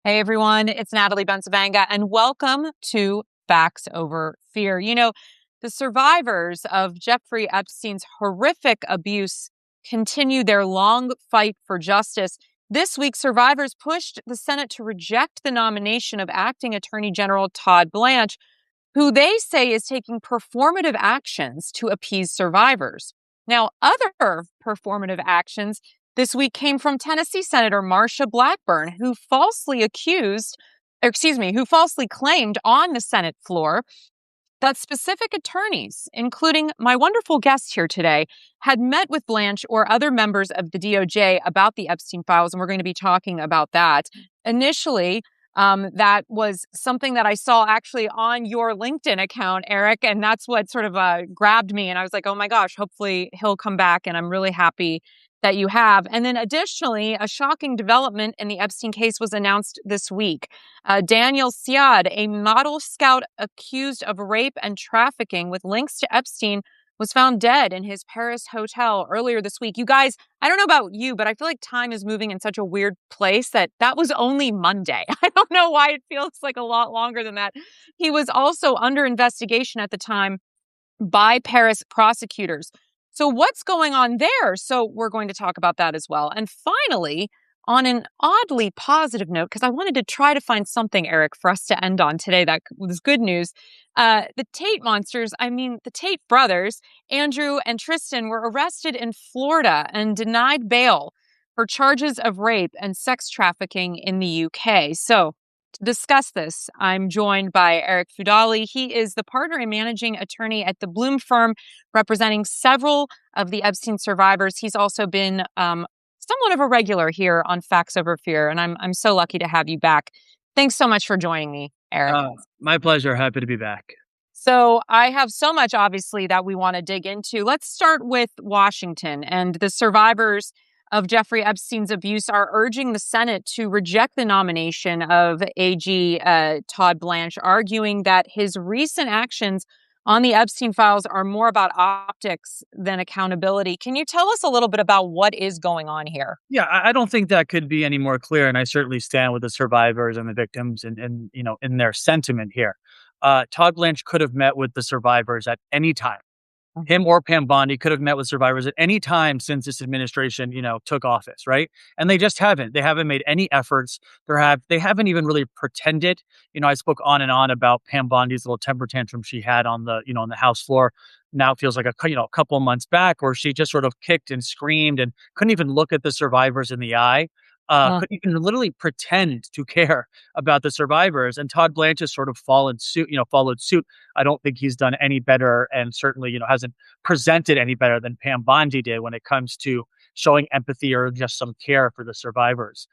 Hey everyone, it's Natalie Bensavanga, and welcome to Facts Over Fear. The survivors of Jeffrey Epstein's horrific abuse continue their long fight for justice. This week, survivors pushed the Senate to reject the nomination of acting Attorney General Todd Blanche, who they say is taking performative actions to appease survivors. Now, other performative actions this week came from Tennessee Senator Marsha Blackburn, who falsely claimed on the Senate floor that specific attorneys, including my wonderful guest here today, had met with Blanche or other members of the DOJ about the Epstein files, and we're going to be talking about that. Initially, that was something that I saw actually on your LinkedIn account, Arick, and that's what sort of grabbed me. And I was like, oh my gosh, hopefully he'll come back, and I'm really happy that you have. And then additionally, a shocking development in the Epstein case was announced this week. Daniel Siad, a model scout accused of rape and trafficking with links to Epstein, was found dead in his Paris hotel earlier this week. You guys, I don't know about you, but I feel like time is moving in such a weird place that was only Monday. I don't know why it feels like a lot longer than that. He was also under investigation at the time by Paris prosecutors. So what's going on there? So we're going to talk about that as well. And finally, on an oddly positive note, because I wanted to try to find something, Arick, for us to end on today that was good news. The Tate the Tate brothers, Andrew and Tristan, were arrested in Florida and denied bail for charges of rape and sex trafficking in the UK. So to discuss this, I'm joined by Arick Fudali. He is the partner and managing attorney at the Bloom firm, representing several of the Epstein survivors. He's also been somewhat of a regular here on Facts Over Fear, and I'm so lucky to have you back. Thanks so much for joining me, Arick. My pleasure. Happy to be back. So I have so much, obviously, that we want to dig into. Let's start with Washington. And the survivors of Jeffrey Epstein's abuse are urging the Senate to reject the nomination of AG Todd Blanche, arguing that his recent actions on the Epstein files are more about optics than accountability. Can you tell us a little bit about what is going on here? Yeah, I don't think that could be any more clear, and I certainly stand with the survivors and the victims, and in their sentiment here. Todd Blanche could have met with the survivors at any time. Him or Pam Bondi could have met with survivors at any time since this administration, took office, right? And they just haven't. They haven't made any efforts. They haven't even really pretended. I spoke on and on about Pam Bondi's little temper tantrum she had on the House floor. Now it feels like a couple of months back, where she just sort of kicked and screamed and couldn't even look at the survivors in the eye. Couldn't even literally pretend to care about the survivors. And Todd Blanche has sort of followed suit. I don't think he's done any better, and certainly, hasn't presented any better than Pam Bondi did when it comes to showing empathy or just some care for the survivors.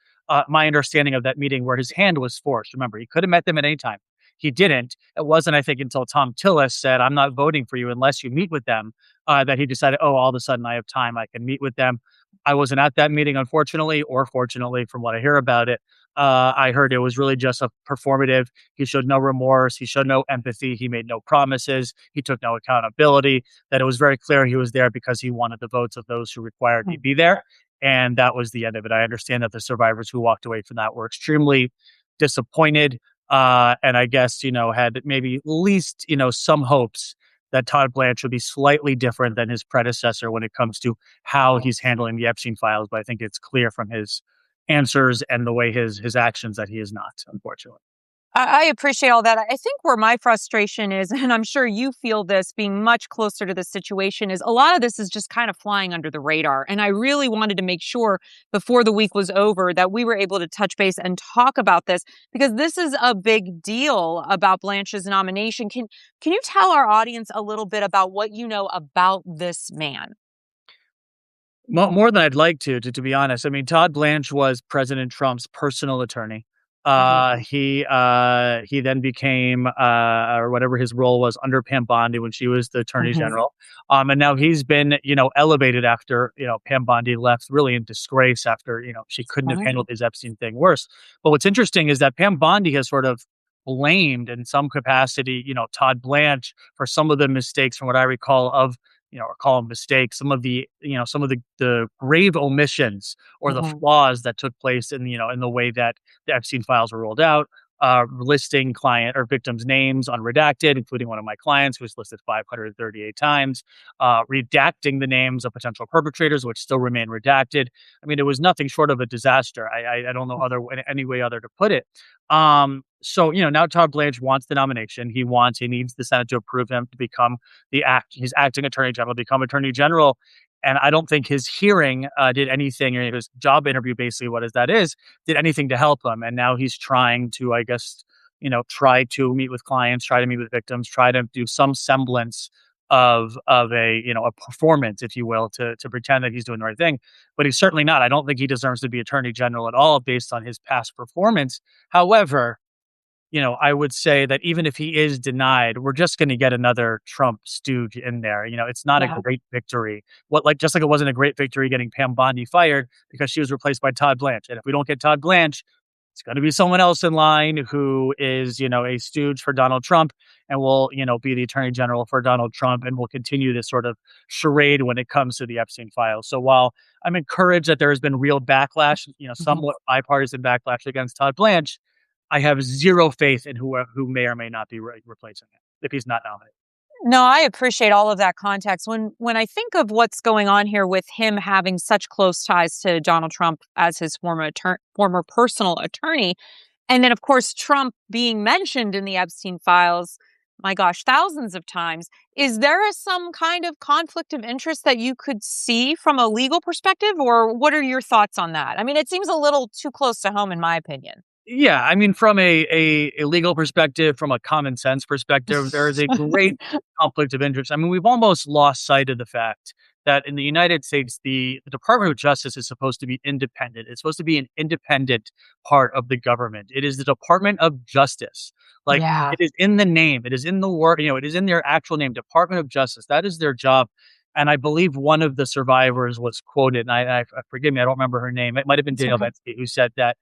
My understanding of that meeting, where his hand was forced, remember, he could have met them at any time. He didn't. It wasn't, I think, until Tom Tillis said, "I'm not voting for you unless you meet with them," that he decided, oh, all of a sudden I have time, I can meet with them. I wasn't at that meeting, unfortunately, or fortunately, from what I hear about it. I heard it was really just a performative. He showed no remorse. He showed no empathy. He made no promises. He took no accountability. That it was very clear he was there because he wanted the votes of those who required he be there. And that was the end of it. I understand that the survivors who walked away from that were extremely disappointed. And I guess, had maybe at least, some hopes that Todd Blanche would be slightly different than his predecessor when it comes to how he's handling the Epstein files. But I think it's clear from his answers and the way his actions that he is not, unfortunately. I appreciate all that. I think where my frustration is, and I'm sure you feel this being much closer to the situation, is a lot of this is just kind of flying under the radar. And I really wanted to make sure before the week was over that we were able to touch base and talk about this, because this is a big deal about Blanche's nomination. Can you tell our audience a little bit about what you know about this man? More than I'd like to be honest. I mean, Todd Blanche was President Trump's personal attorney. He then became, or whatever his role was, under Pam Bondi when she was the attorney general. And now he's been, elevated after, Pam Bondi left, really in disgrace after, she couldn't have handled his Epstein thing worse. But what's interesting is that Pam Bondi has sort of blamed in some capacity, Todd Blanche for some of the mistakes, from what I recall, of or call them mistakes, some of the grave omissions or the Mhm. flaws that took place in the way that the Epstein files were rolled out, listing client or victims' names unredacted, including one of my clients who was listed 538 times, redacting the names of potential perpetrators, which still remain redacted. I mean, it was nothing short of a disaster. I don't know any way other to put it. So now Todd Blanche wants the nomination. He needs the Senate to approve him to become his acting attorney general, become attorney general. And I don't think his hearing did anything, or his job interview, basically what is that is, did anything to help him. And now he's trying to, I guess, try to meet with clients, try to meet with victims, try to do some semblance of a performance, if you will, to pretend that he's doing the right thing. But he's certainly not. I don't think he deserves to be attorney general at all based on his past performance. However, I would say that even if he is denied, we're just going to get another Trump stooge in there. It's not a Yeah. great victory. Just like it wasn't a great victory getting Pam Bondi fired because she was replaced by Todd Blanche. And if we don't get Todd Blanche, it's going to be someone else in line who is, a stooge for Donald Trump and will, be the attorney general for Donald Trump and will continue this sort of charade when it comes to the Epstein files. So while I'm encouraged that there has been real backlash, Mhm. somewhat bipartisan backlash against Todd Blanche, I have zero faith in who may or may not be replacing him if he's not nominated. No, I appreciate all of that context. When I think of what's going on here with him having such close ties to Donald Trump as his former personal attorney, and then of course Trump being mentioned in the Epstein files, my gosh, thousands of times, is there some kind of conflict of interest that you could see from a legal perspective, or what are your thoughts on that? I mean, it seems a little too close to home in my opinion. Yeah, I mean, from a legal perspective, from a common sense perspective, there is a great conflict of interest. I mean, we've almost lost sight of the fact that in the United States, the Department of Justice is supposed to be independent. It's supposed to be an independent part of the government. It is the Department of Justice. Like, Yeah. it is in the name. It is in the word. It is in their actual name, Department of Justice. That is their job. And I believe one of the survivors was quoted, and forgive me, I don't remember her name. It might have been It's Danielle okay. Betsy who said that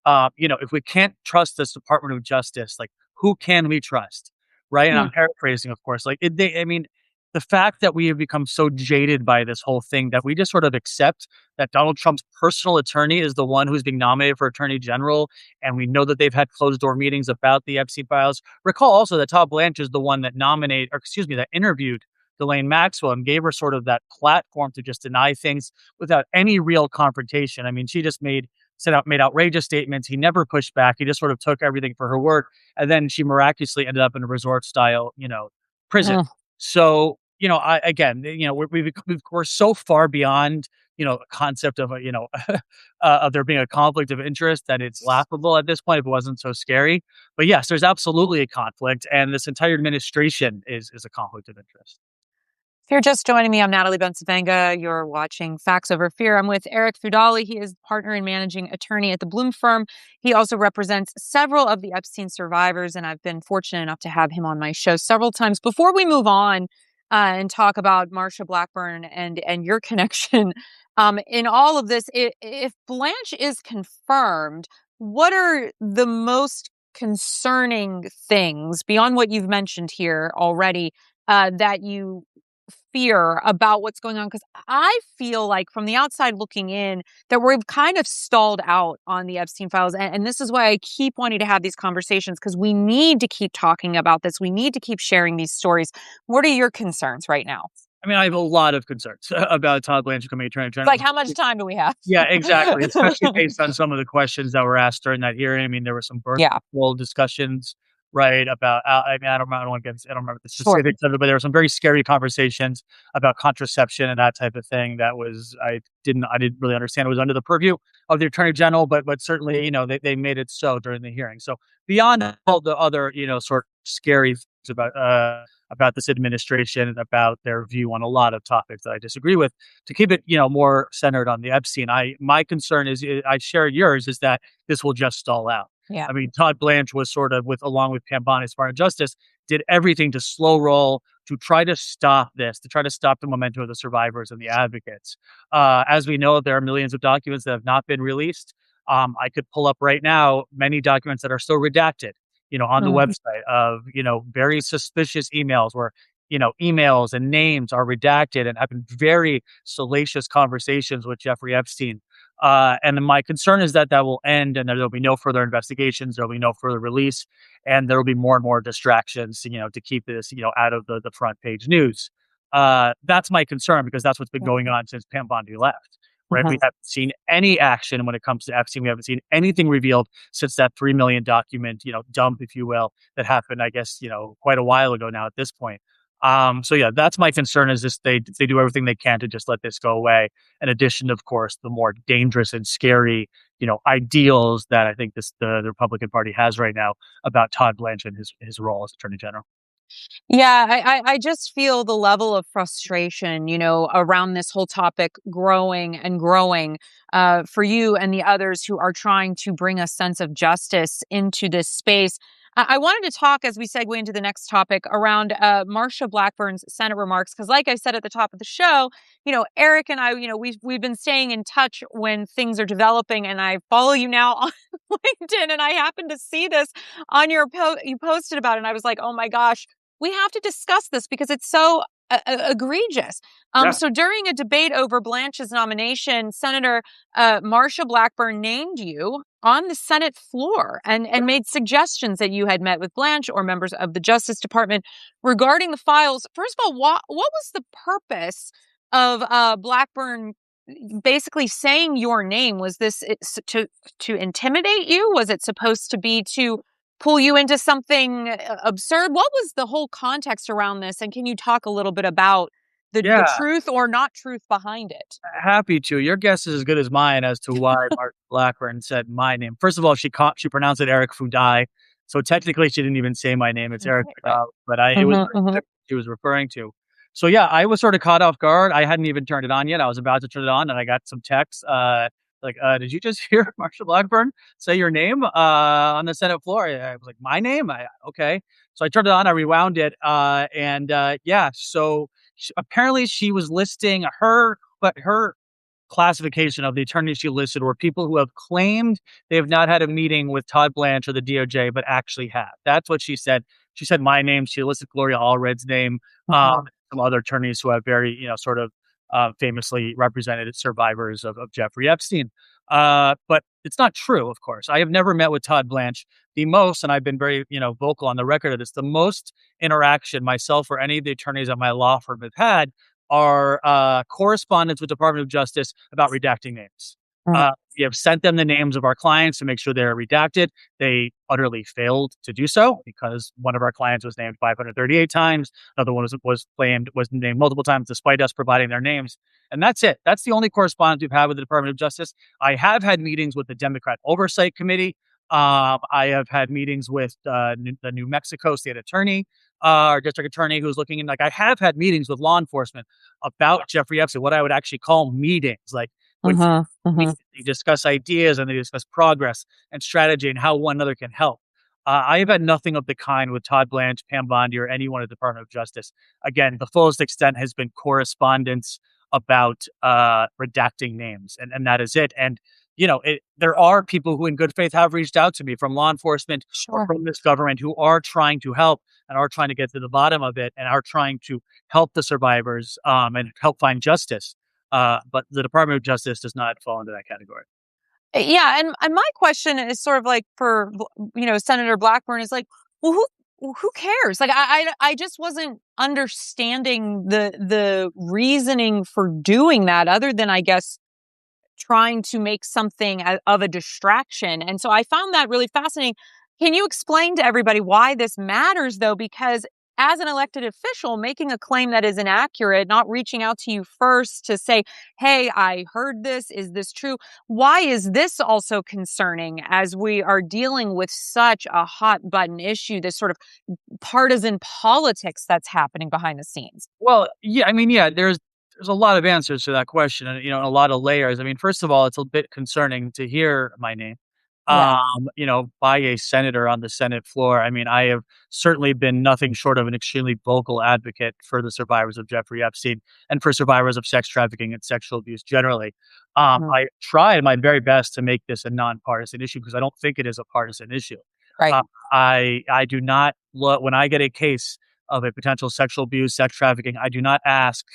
if we can't trust this Department of Justice, like who can we trust? Right. And Mm. I'm paraphrasing, of course. I mean, the fact that we have become so jaded by this whole thing that we just sort of accept that Donald Trump's personal attorney is the one who's being nominated for attorney general. And we know that they've had closed door meetings about the Epstein files. Recall also that Todd Blanche is the one that that interviewed Ghislaine Maxwell and gave her sort of that platform to just deny things without any real confrontation. I mean, she just made outrageous statements. He never pushed back. He just sort of took everything for her word. And then she miraculously ended up in a resort style, prison. Mm. So, I, again, we're so far beyond, a concept of, of there being a conflict of interest that it's laughable at this point if it wasn't so scary. But yes, there's absolutely a conflict. And this entire administration is a conflict of interest. If you're just joining me, I'm Natalie Bencavanga. You're watching Facts Over Fear. I'm with Arick Fudali. He is partner and managing attorney at the Bloom firm. He also represents several of the Epstein survivors, and I've been fortunate enough to have him on my show several times. Before we move on and talk about Marsha Blackburn and your connection in all of this, if Blanche is confirmed, what are the most concerning things beyond what you've mentioned here already that you fear about what's going on? Because I feel like from the outside looking in that we've kind of stalled out on the Epstein files. And this is why I keep wanting to have these conversations, because we need to keep talking about this. We need to keep sharing these stories. What are your concerns right now? I mean, I have a lot of concerns about Todd Blanche becoming attorney Like, general. how much time do we have? Yeah, exactly, especially based on some of the questions that were asked during that hearing. I mean, there were some birth Yeah, control discussions, right, about I mean, I don't remember the sure. specifics of it, but there were some very scary conversations about contraception and that type of thing that was I didn't really understand it was under the purview of the attorney general, but certainly, they made it so during the hearing. So beyond all the other, sort of scary things about this administration and about their view on a lot of topics that I disagree with, to keep it, more centered on the Epstein. My concern is, I share yours, is that this will just stall out. Yeah. I mean, Todd Blanche was sort of along with Pam Bondi, Department of Justice, did everything to slow roll to try to stop this, to try to stop the momentum of the survivors and the advocates. As we know, there are millions of documents that have not been released. I could pull up right now many documents that are still redacted, on the Mm. website of, very suspicious emails where, emails and names are redacted and having very salacious conversations with Jeffrey Epstein. And my concern is that that will end and there'll be no further investigations, there'll be no further release, and there will be more and more distractions, to keep this, out of the front page news. That's my concern because that's what's been going on since Pam Bondi left. Right. We Mhm. haven't seen any action when it comes to Epstein. We haven't seen anything revealed since that 3 million document, dump, if you will, that happened, I guess, quite a while ago now at this point. So yeah, that's my concern is just they do everything they can to just let this go away. In addition, of course, the more dangerous and scary, ideals that I think the Republican Party has right now about Todd Blanche and his role as Attorney General. Yeah, I just feel the level of frustration, around this whole topic growing and growing for you and the others who are trying to bring a sense of justice into this space. I wanted to talk as we segue into the next topic around Marsha Blackburn's Senate remarks, because, like I said at the top of the show, Arick and I, we've been staying in touch when things are developing, and I follow you now on LinkedIn, and I happened to see this on your you posted about it, and I was like, oh my gosh, we have to discuss this because it's so egregious. Yeah. So during a debate over Blanche's nomination, Senator Marsha Blackburn named you on the Senate floor and made suggestions that you had met with Blanche or members of the Justice Department regarding the files. First of all, what was the purpose of Blackburn basically saying your name? Was this to intimidate you? Was it supposed to be to pull you into something absurd? What was the whole context around this? And can you talk a little bit about the Yeah. truth or not truth behind it? Happy to. Your guess is as good as mine as to why Mark Blackburn said my name. First of all, she pronounced it Arick Fudali, so technically she didn't even say my name. It's Arick Okay, right. Fudali, but it was Mm-hmm, she was referring to. So yeah, I was sort of caught off guard. I hadn't even turned it on yet. I was about to turn it on, and I got some texts like, "Did you just hear Marsha Blackburn say your name on the Senate floor?" I was like, "My name? Okay." So I turned it on. I rewound it, and yeah. So apparently she was listing her classification of the attorneys she listed were people who have claimed they have not had a meeting with Todd Blanche or the DOJ, but actually have. That's what she said. She said my name. She listed Gloria Allred's name, uh-huh, some other attorneys who have very, sort of famously represented survivors of Jeffrey Epstein. But it's not true, of course. I have never met with Todd Blanche. The most, and I've been very, vocal on the record of this, the most interaction myself or any of the attorneys at my law firm have had are correspondence with Department of Justice about redacting names. uh, We have sent them the names of our clients to make sure they're redacted. They utterly failed to do so because one of our clients was named 538 times. Another one was named multiple times despite us providing their names. And that's it. That's the only correspondence we've had with the Department of Justice. I have had meetings with the Democrat Oversight Committee. I have had meetings with the New Mexico state attorney, our district attorney who's looking in. Like, I have had meetings with law enforcement about Jeffrey Epstein, what I would actually call meetings, like when uh-huh, uh-huh. they discuss ideas and they discuss progress and strategy and how one another can help. I have had nothing of the kind with Todd Blanche, Pam Bondi, or anyone at the Department of Justice. Again, the fullest extent has been correspondence about redacting names, and that is it. And there are people who, in good faith, have reached out to me from law enforcement or Sure. from this government who are trying to help and are trying to get to the bottom of it and are trying to help the survivors and help find justice. But the Department of Justice does not fall into that category. Yeah, and my question is sort of like for Senator Blackburn is like, well, who cares? Like I just wasn't understanding the reasoning for doing that, other than, I guess, trying to make something of a distraction. And so I found that really fascinating. Can you explain to everybody why this matters, though? Because as an elected official, making a claim that is inaccurate, not reaching out to you first to say, hey, I heard this. Is this true? Why is this also concerning as we are dealing with such a hot button issue, this sort of partisan politics that's happening behind the scenes? Well, yeah, I mean, yeah, there's a lot of answers to that question, and a lot of layers. I mean, first of all, it's a bit concerning to hear my name, Yeah. by a senator on the Senate floor. I mean, I have certainly been nothing short of an extremely vocal advocate for the survivors of Jeffrey Epstein and for survivors of sex trafficking and sexual abuse generally. Mhm. I tried my very best to make this a nonpartisan issue because I don't think it is a partisan issue. Right. Uh, I do not look when I get a case of a potential sexual abuse, sex trafficking, I do not ask.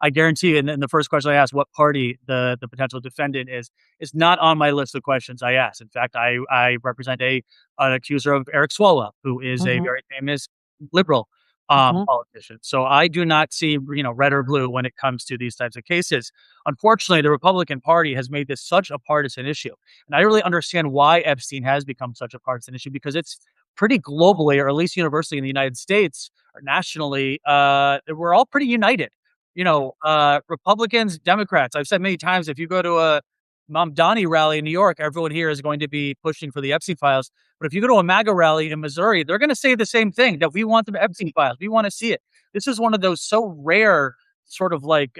I guarantee you, and the first question I ask, what party the potential defendant is not on my list of questions I ask. In fact, I represent an accuser of Arick Fudali, who is a Hmm. very famous liberal Hmm. politician. So I do not see, red or blue when it comes to these types of cases. Unfortunately, the Republican Party has made this such a partisan issue. And I really understand why Epstein has become such a partisan issue because it's pretty globally, or at least universally in the United States or nationally, we're all pretty united. Republicans, Democrats. I've said many times, if you go to a Mamdani rally in New York, everyone here is going to be pushing for the Epstein files. But if you go to a MAGA rally in Missouri, they're going to say the same thing, that we want the Epstein files. We want to see it. This is one of those so rare sort of like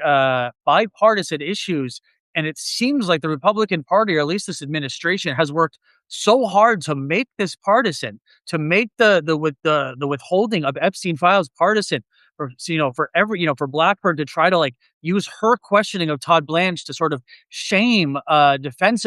bipartisan issues. And it seems like the Republican Party, or at least this administration, has worked so hard to make this partisan, to make the withholding of Epstein files partisan. For Blackburn to try to like use her questioning of Todd Blanche to sort of shame attorneys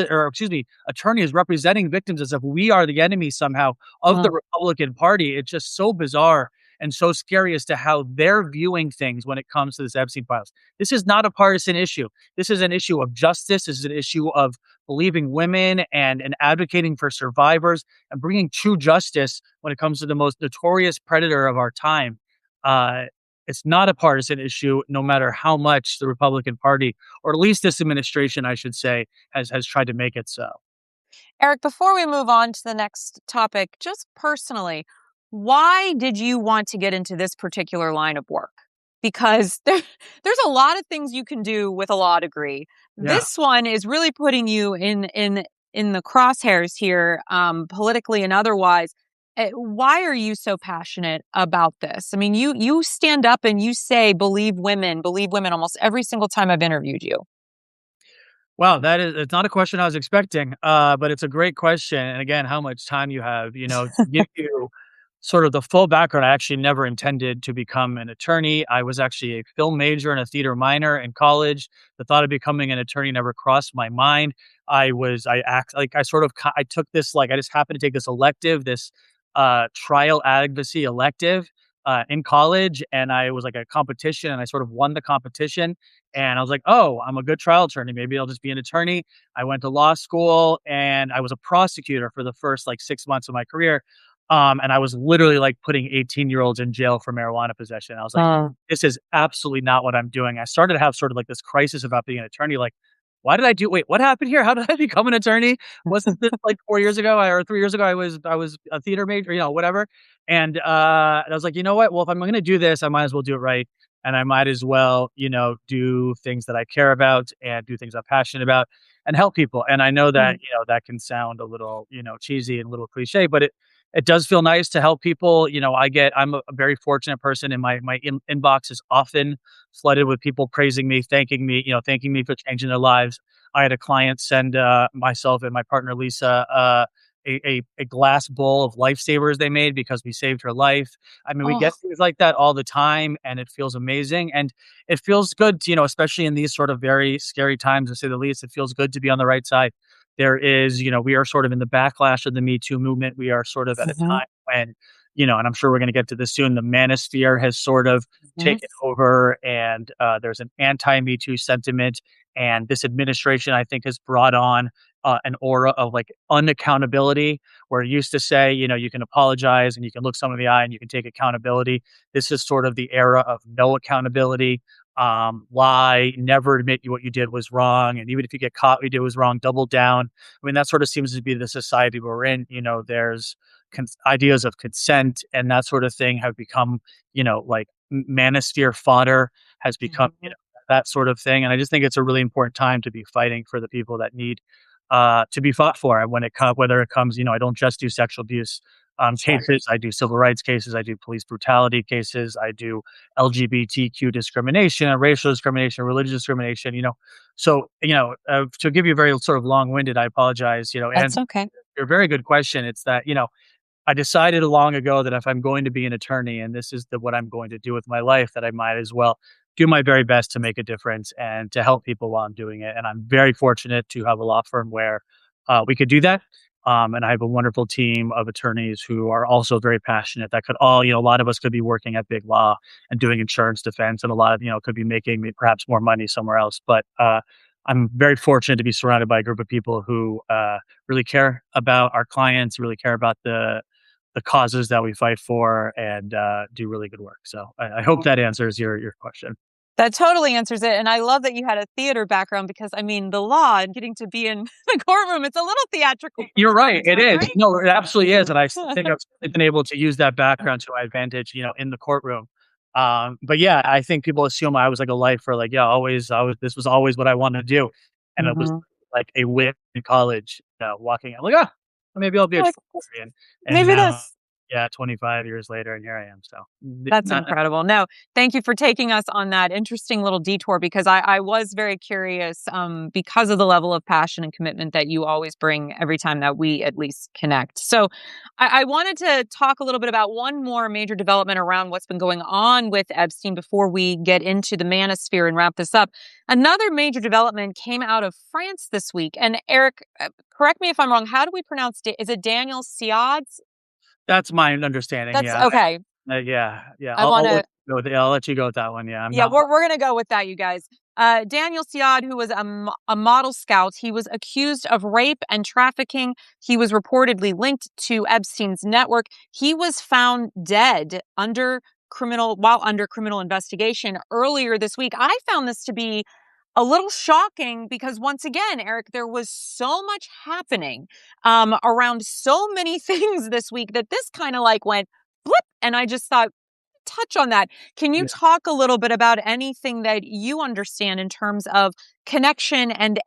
representing victims as if we are the enemy somehow of the Republican Party. It's just so bizarre and so scary as to how they're viewing things when it comes to this Epstein files. This is not a partisan issue. This is an issue of justice. This is an issue of believing women and advocating for survivors and bringing true justice when it comes to the most notorious predator of our time. Uh, it's not a partisan issue, no matter how much the Republican Party, or at least this administration, I should say, has tried to make it so. Arick, before we move on to the next topic, just personally, why did you want to get into this particular line of work? Because there's a lot of things you can do with a law degree. Yeah. This one is really putting you in the crosshairs here, politically and otherwise. Why are you so passionate about this? I mean, you stand up and you say, believe women, almost every single time I've interviewed you. Wow, it's not a question I was expecting, but it's a great question. And again, how much time you have, to give you sort of the full background. I actually never intended to become an attorney. I was actually a film major and a theater minor in college. The thought of becoming an attorney never crossed my mind. I took this, like, I just happened to take this elective, this trial advocacy elective in college. And I was like a competition and I sort of won the competition. And I was like, oh, I'm a good trial attorney. Maybe I'll just be an attorney. I went to law school and I was a prosecutor for the first like 6 months of my career. And I was literally like putting 18-year-olds in jail for marijuana possession. I was like, this is absolutely not what I'm doing. I started to have sort of like this crisis about being an attorney. Like, why did I do? Wait, what happened here? How did I become an attorney? Wasn't this like 4 years ago or 3 years ago? I was a theater major, whatever. And I was like, you know what? Well, if I'm going to do this, I might as well do it right. And I might as well, do things that I care about and do things I'm passionate about and help people. And I know that, that can sound a little, cheesy and a little cliche, but it does feel nice to help people. I'm a very fortunate person, and my inbox is often flooded with people praising me, thanking me for changing their lives. I had a client send myself and my partner Lisa a glass bowl of lifesavers they made because we saved her life. I mean, we Oh, get things like that all the time, and it feels amazing. And it feels good, especially in these sort of very scary times, to say the least. It feels good to be on the right side. There is, we are sort of in the backlash of the Me Too movement. We are sort of at a mhm, time when, and I'm sure we're going to get to this soon, the manosphere has sort of mhm, taken over, and there's an anti-Me Too sentiment. And this administration, I think, has brought on an aura of like unaccountability, where it used to say, you can apologize and you can look someone in the eye and you can take accountability. This is sort of the era of no accountability. Lie, never admit what you did was wrong. And even if you get caught, what you did was wrong, double down. I mean, that sort of seems to be the society we're in. There's ideas of consent and that sort of thing have become, like manosphere fodder has become, mhm. that sort of thing. And I just think it's a really important time to be fighting for the people that need to be fought for. And whether it comes, I don't just do sexual abuse Sure. cases. I do civil rights cases. I do police brutality cases. I do LGBTQ discrimination, racial discrimination, religious discrimination. So to give you a very sort of long-winded, I apologize. That's And okay. a very good question. It's that I decided long ago that if I'm going to be an attorney and this is what I'm going to do with my life, that I might as well do my very best to make a difference and to help people while I'm doing it. And I'm very fortunate to have a law firm where we could do that. And I have a wonderful team of attorneys who are also very passionate that could all, a lot of us could be working at big law and doing insurance defense, and a lot of, could be making perhaps more money somewhere else. But I'm very fortunate to be surrounded by a group of people who really care about our clients, really care about the causes that we fight for, and do really good work. So I hope that answers your question. That totally answers it. And I love that you had a theater background because, I mean, the law and getting to be in the courtroom, it's a little theatrical You're right. It sometimes, is. right? No, it absolutely is. And I think I've been able to use that background to my advantage, in the courtroom. But yeah, I think people assume I was like a lifer, like, yeah, this was always what I wanted to do. And it was Mhm. like a whip in college, walking out, like, maybe I'll be a Like, historian. And maybe now, this. yeah, 25 years later, and here I am. So, That's not, incredible. No, thank you for taking us on that interesting little detour because I was very curious because of the level of passion and commitment that you always bring every time that we at least connect. So I wanted to talk a little bit about one more major development around what's been going on with Epstein before we get into the manosphere and wrap this up. Another major development came out of France this week. And Arick, correct me if I'm wrong. How do we pronounce it? Is it Daniel Siod's? that's my understanding. That's Yeah. okay. Yeah. Yeah. I want to I'll let you go with that one. Yeah. I'm Yeah, not. we're gonna go with that, you guys. Daniel Siad, who was a model scout, he was accused of rape and trafficking. He was reportedly linked to Epstein's network. He was found dead while under criminal investigation earlier this week. I found this to be a little shocking because once again, Arick, there was so much happening around so many things this week that this kind of like went blip, and I just thought touch on that. Can you talk a little bit about anything that you understand in terms of connection and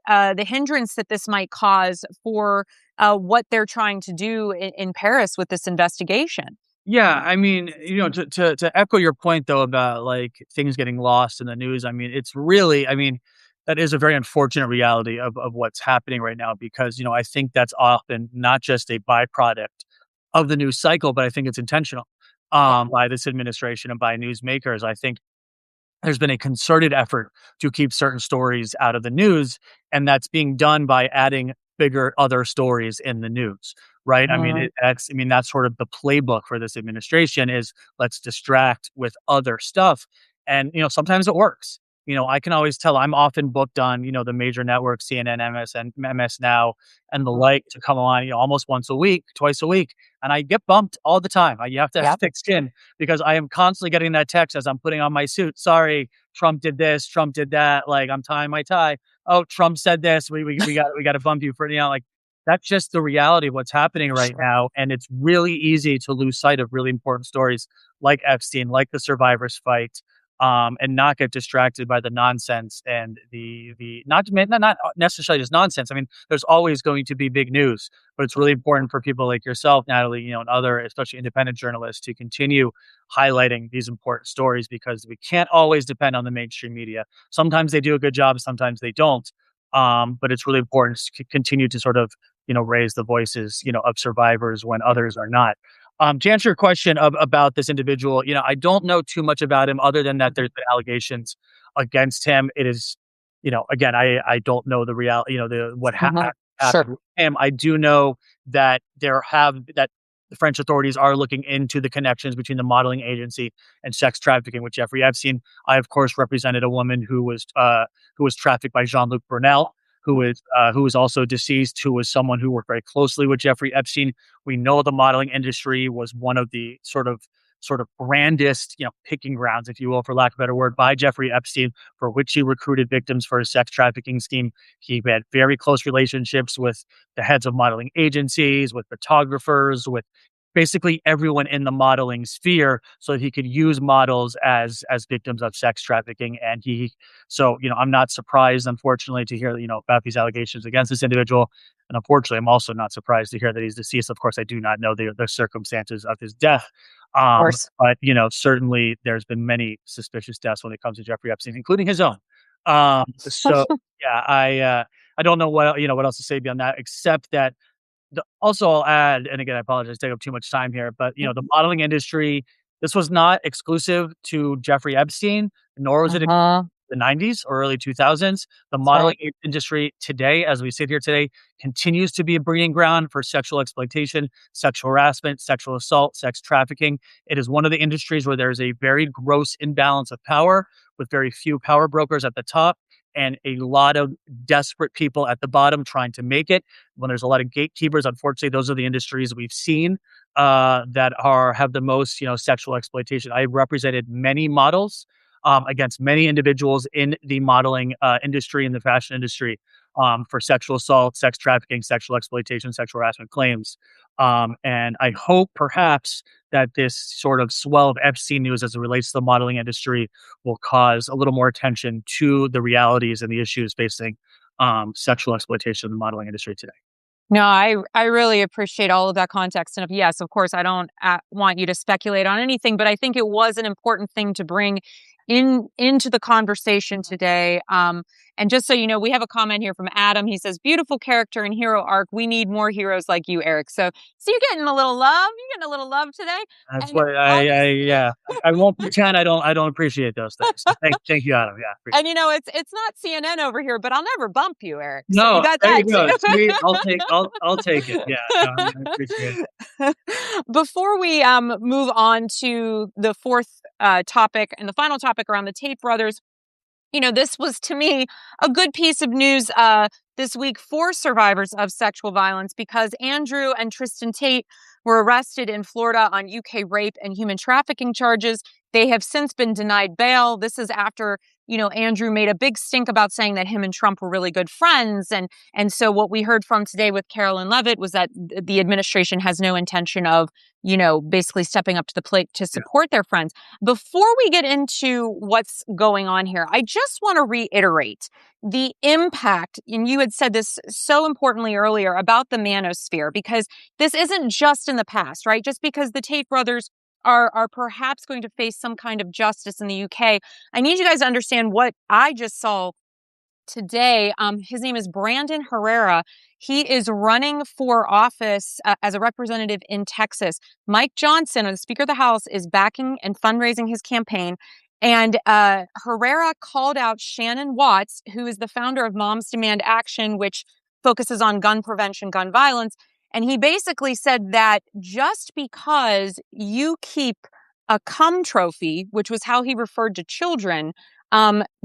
the hindrance that this might cause for what they're trying to do in Paris with this investigation? Yeah, I mean, to echo your point though about like things getting lost in the news, I mean, it's really, I mean, that is a very unfortunate reality of what's happening right now because, I think that's often not just a byproduct of the news cycle, but I think it's intentional by this administration and by newsmakers. I think there's been a concerted effort to keep certain stories out of the news, and that's being done by adding bigger other stories in the news, right? Mhm. That's sort of the playbook for this administration is let's distract with other stuff. And sometimes it works. I can always tell I'm often booked on, the major networks, CNN, MSN, MS Now, and the like to come on, almost once a week, twice a week. And I get bumped all the time. You have to have Yep. thick skin because I am constantly getting that text as I'm putting on my suit. Sorry, Trump did this, Trump did that. Like I'm tying my tie. Oh, Trump said this. We got to bump you for like that's just the reality of what's happening right Sure. now. And it's really easy to lose sight of really important stories like Epstein, like the survivors fight. And not get distracted by the nonsense and the not necessarily just nonsense. I mean, there's always going to be big news, but it's really important for people like yourself, Natalie, and other, especially independent journalists, to continue highlighting these important stories because we can't always depend on the mainstream media. Sometimes they do a good job, sometimes they don't. But it's really important to continue to sort of, raise the voices, of survivors when others are not. To answer your question about this individual, I don't know too much about him other than that there's been allegations against him. It is, again, I don't know the reality, Mhm. happened Sure. with him. I do know that that the French authorities are looking into the connections between the modeling agency and sex trafficking with Jeffrey Epstein. I, of course, represented a woman who was trafficked by Jean-Luc Brunel, who is also deceased, who was someone who worked very closely with Jeffrey Epstein. We know the modeling industry was one of the sort of grandest, picking grounds, if you will, for lack of a better word, by Jeffrey Epstein, for which he recruited victims for his sex trafficking scheme. He had very close relationships with the heads of modeling agencies, with photographers, with basically everyone in the modeling sphere so that he could use models as victims of sex trafficking. And I'm not surprised, unfortunately, to hear, about these allegations against this individual. And unfortunately, I'm also not surprised to hear that he's deceased. Of course, I do not know the circumstances of his death. Of course. But certainly there's been many suspicious deaths when it comes to Jeffrey Epstein, including his own. So yeah, I don't know what else to say beyond that, except that also, I'll add, and again, I apologize to take up too much time here, but the modeling industry, this was not exclusive to Jeffrey Epstein, nor was it Uh-huh. the 90s or early 2000s. The That's modeling right. industry today, as we sit here today, continues to be a breeding ground for sexual exploitation, sexual harassment, sexual assault, sex trafficking. It is one of the industries where there is a very gross imbalance of power with very few power brokers at the top and a lot of desperate people at the bottom trying to make it. When there's a lot of gatekeepers, unfortunately, those are the industries we've seen that have the most, sexual exploitation. I represented many models against many individuals in the modeling industry, in the fashion industry, for sexual assault, sex trafficking, sexual exploitation, sexual harassment claims. And I hope perhaps that this sort of swell of Epstein news as it relates to the modeling industry will cause a little more attention to the realities and the issues facing sexual exploitation in the modeling industry today. No, I really appreciate all of that context. And yes, of course, I don't want you to speculate on anything, but I think it was an important thing to bring into the conversation today. And just so you know, we have a comment here from Adam. He says, "Beautiful character and hero arc. We need more heroes like you, Arick." So you're getting a little love. You're getting a little love today. That's And what yeah. I won't pretend I don't appreciate those things. So thank you, Adam. Yeah, appreciate and it's not CNN over here, but I'll never bump you, Arick. So you No, got there that you go. too. See, I'll take it. Yeah, no, I appreciate it. Before we move on to the fourth topic and the final topic around the Tate brothers, this was to me a good piece of news this week for survivors of sexual violence because Andrew and Tristan Tate were arrested in Florida on UK rape and human trafficking charges. They have since been denied bail. This is after, Andrew made a big stink about saying that him and Trump were really good friends. And so what we heard from today with Carolyn Levitt was that the administration has no intention of, basically stepping up to the plate to support their friends. Before we get into what's going on here, I just want to reiterate the impact, and you had said this so importantly earlier about the manosphere, because this isn't just in the past, right? Just because the Tate brothers are perhaps going to face some kind of justice in the UK, I need you guys to understand what I just saw today. His name is Brandon Herrera. He is running for office as a representative in Texas. Mike Johnson, the Speaker of the House, is backing and fundraising his campaign. And Herrera called out Shannon Watts, who is the founder of Moms Demand Action, which focuses on gun prevention, gun violence. And he basically said that just because you keep a cum trophy, which was how he referred to children,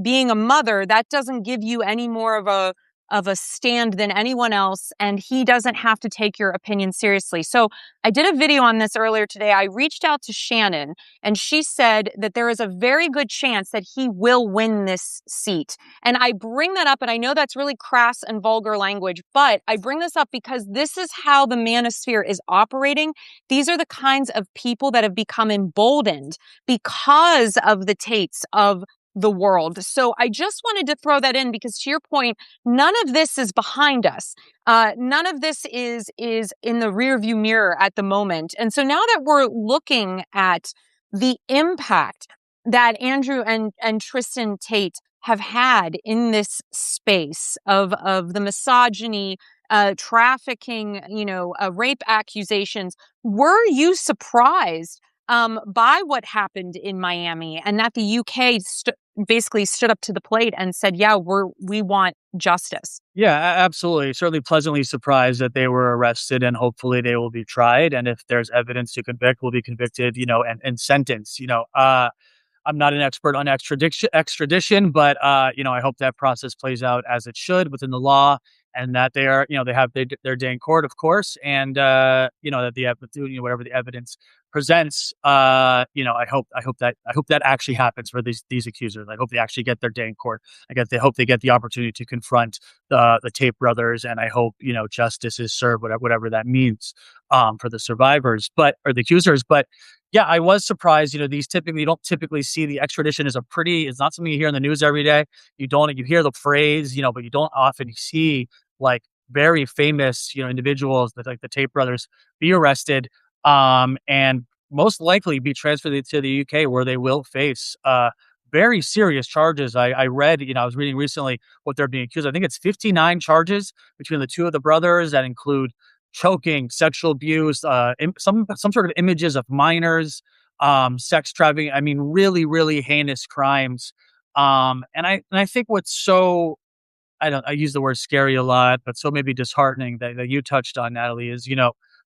being a mother, that doesn't give you any more of a stand than anyone else, and he doesn't have to take your opinion seriously. So I did a video on this earlier today. I reached out to Shannon, and she said that there is a very good chance that he will win this seat. And I bring that up, and I know that's really crass and vulgar language, but I bring this up because this is how the manosphere is operating. These are the kinds of people that have become emboldened because of the Tates of the world. So I just wanted to throw that in because, to your point, none of this is behind us. None of this is in the rearview mirror at the moment. And so now that we're looking at the impact that Andrew and Tristan Tate have had in this space of the misogyny, trafficking, rape accusations, were you surprised by what happened in Miami and that the UK basically stood up to the plate and said, yeah, we want justice? Yeah, absolutely. Certainly pleasantly surprised that they were arrested and hopefully they will be tried. And if there's evidence to convict, will be convicted, and sentenced. I'm not an expert on extradition, but I hope that process plays out as it should within the law, and that they are, they have their day in court, of course, and that whatever the evidence presents, I hope that actually happens for these accusers. I hope they actually get their day in court. I hope they get the opportunity to confront the Tate brothers, and I hope justice is served, whatever that means for the survivors, or the accusers, but. Yeah, I was surprised. You don't typically see the extradition as it's not something you hear in the news every day. You hear the phrase, but you don't often see like very famous, individuals that like the Tate brothers be arrested, and most likely be transferred to the UK where they will face, very serious charges. I read, I was reading recently what they're being accused of. I think it's 59 charges between the two of the brothers that include choking, sexual abuse, some sort of images of minors, sex trafficking. I mean, really, really heinous crimes And I think what's so I use the word scary a lot, but so maybe disheartening that you touched on, Natalie, is,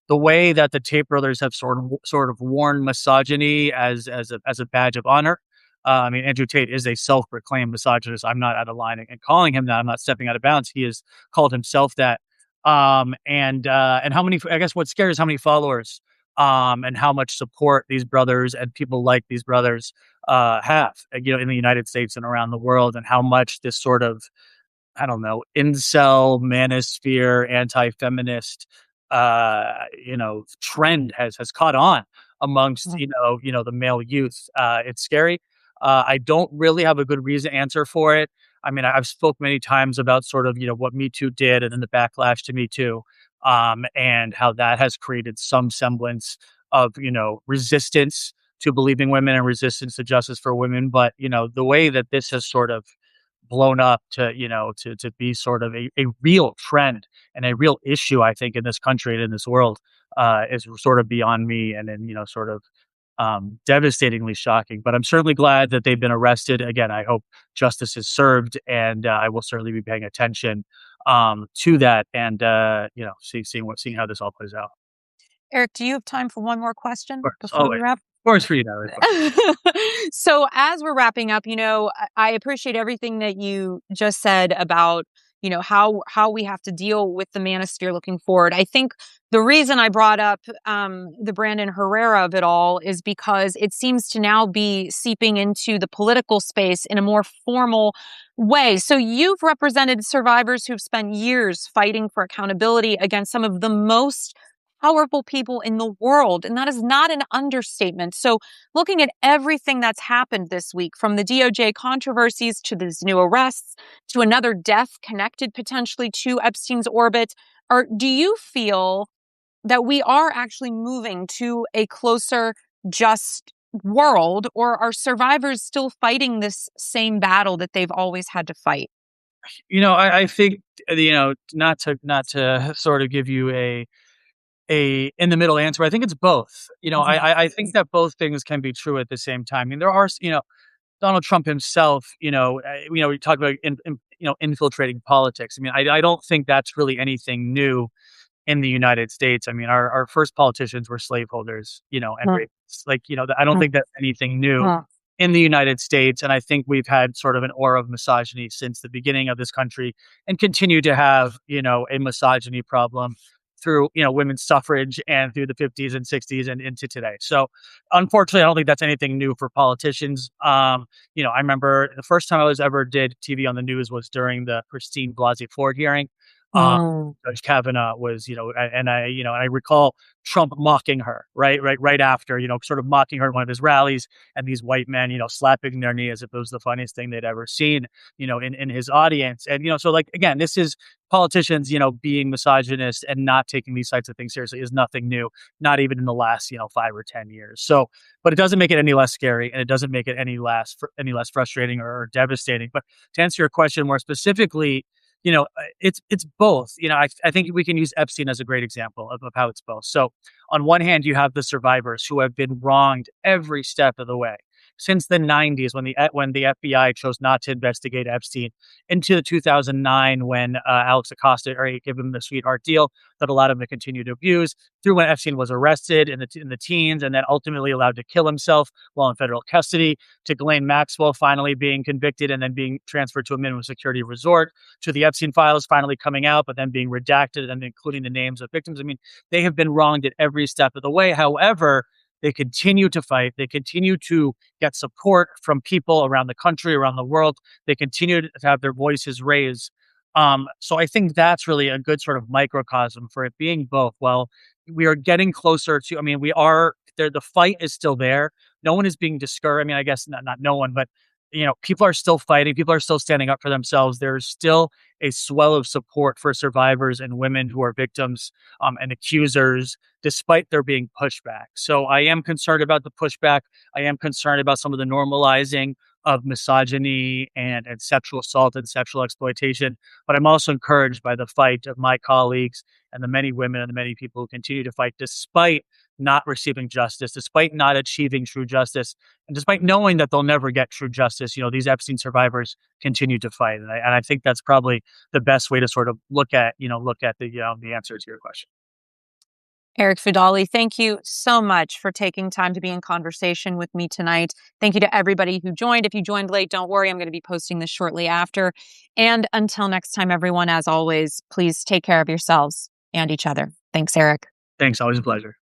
the way that the Tate brothers have sort of worn misogyny as a badge of honor. I mean, Andrew Tate is a self-proclaimed misogynist. I'm not out of line in calling him that. I'm not stepping out of bounds. He has called himself that. And how many? I guess what's scary is how many followers, and how much support these brothers and people like these brothers have, in the United States and around the world, and how much this sort of, I don't know, incel, manosphere, anti-feminist, trend has caught on amongst, the male youth. It's scary. I don't really have a good reason answer for it. I mean, I've spoke many times about sort of, what Me Too did and then the backlash to Me Too, and how that has created some semblance of, resistance to believing women and resistance to justice for women. But, the way that this has sort of blown up to, to be sort of a real trend and a real issue, I think, in this country and in this world, is sort of beyond me, and then, sort of devastatingly shocking. But I'm certainly glad that they've been arrested. Again, I hope justice is served, and I will certainly be paying attention to that, and seeing how this all plays out. Arick, do you have time for one more question Of course, before we always. wrap? Of course, for you, Natalie. So as we're wrapping up, I appreciate everything that you just said about, how we have to deal with the manosphere looking forward. I think the reason I brought up the Brandon Herrera of it all is because it seems to now be seeping into the political space in a more formal way. So you've represented survivors who've spent years fighting for accountability against some of the most powerful people in the world. And that is not an understatement. So looking at everything that's happened this week, from the DOJ controversies to these new arrests to another death connected potentially to Epstein's orbit, do you feel that we are actually moving to a closer, just world, or are survivors still fighting this same battle that they've always had to fight? I think, not to sort of give you a in the middle answer. I think it's both. I think that both things can be true at the same time. I mean, there are, Donald Trump himself, we talk about infiltrating politics. I mean, I don't think that's really anything new in the United States. I mean, our first politicians were slaveholders, and rapists. Like, I don't think that's anything new in the United States. And I think we've had sort of an aura of misogyny since the beginning of this country, and continue to have, a misogyny problem through, women's suffrage and through the 50s and 60s and into today. So unfortunately, I don't think that's anything new for politicians. I remember the first time I was ever did TV on the news was during the Christine Blasey Ford hearing. Judge Kavanaugh was, and I recall Trump mocking her, right after, sort of mocking her at one of his rallies, and these white men, slapping their knee as if it was the funniest thing they'd ever seen, in his audience. And, so, like, again, this is politicians, being misogynist and not taking these types of things seriously is nothing new, not even in the last, 5 or 10 years. So, but it doesn't make it any less scary, and it doesn't make it any less frustrating or devastating. But to answer your question more specifically, it's both. I think we can use Epstein as a great example of how it's both. So on one hand, you have the survivors who have been wronged every step of the way since the 90s, when the FBI chose not to investigate Epstein, into 2009 when Alex Acosta gave him the sweetheart deal that allowed him to continue to abuse, through when Epstein was arrested in the teens and then ultimately allowed to kill himself while in federal custody, to Ghislaine Maxwell finally being convicted and then being transferred to a minimum security resort, to the Epstein files finally coming out but then being redacted and including the names of victims. I mean, they have been wronged at every step of the way. However, they continue to fight. They continue to get support from people around the country, around the world. They continue to have their voices raised. So I think that's really a good sort of microcosm for it being both. Well, we are getting closer to, I mean, we are there. The fight is still there. No one is being discouraged. I mean, I guess not no one, but people are still fighting. People are still standing up for themselves. There's still a swell of support for survivors and women who are victims, and accusers, despite there being pushback. So I am concerned about the pushback. I am concerned about some of the normalizing of misogyny and sexual assault and sexual exploitation. But I'm also encouraged by the fight of my colleagues and the many women and the many people who continue to fight despite not receiving justice, despite not achieving true justice, and despite knowing that they'll never get true justice, these Epstein survivors continue to fight. And I think that's probably the best way to sort of look at the answer to your question. Arick Fudali, thank you so much for taking time to be in conversation with me tonight. Thank you to everybody who joined. If you joined late, don't worry. I'm going to be posting this shortly after. And until next time, everyone, as always, please take care of yourselves and each other. Thanks, Arick. Thanks. Always a pleasure.